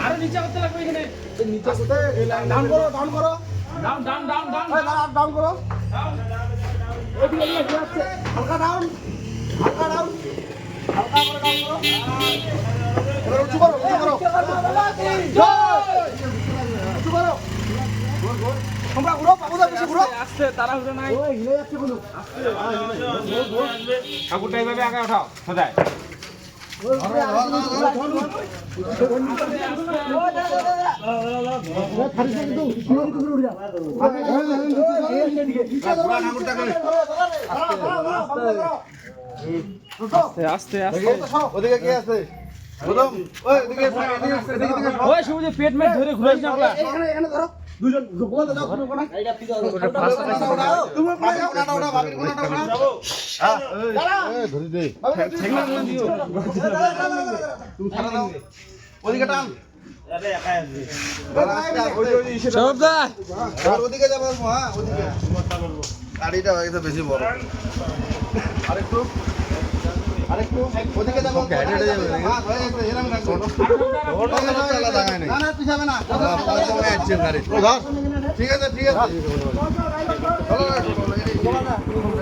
আরো নিচে করতে লাগবে এখানে। নিচে ডাউন করো ডাউন করো down down down down down করো হালকা ডাউন হালকা ডাউন হালকা করে ডাউন করো এবার উঁচু করো উঁচু করো তোমরা ঘুরো বাবুদা বেশি ঘুরো আস্তে তাড়াহুড়ো নাই। ওই হিলে যাচ্ছে বলো ঠাকুরটা এইভাবে আগে ওঠাও সোজায়। আস্তে আস্তে ওদিকে কে আছে প্রথম ওই এদিকে ওই সবুজে পেট মেট ধরে ঘুরাইছ না আপলা। এখানে এখানে ধরো দুজন গোলা দাও তুমি কোনা তুমি কোনাটা ওটা বাকির কোনাটা ওটা হ্যাঁ এই ধরে দে ঠেকনা না দিও। তুমি ছাড়া দাও ওদিকে টান সব দা ওদিকে যাবো হ্যাঁ ওদিকে গাড়িটা হয়ে গেছে বেশি বড় আরেকটু আরেকটু ওদিকে যাবো গাড়িটা যাবে হ্যাঁ হয়ে গেছে এরকম রাখো ওটা চালা দাঁড়ায় না না পিছাবে না কমে আসছে গাড়ি ঠিক আছে চলো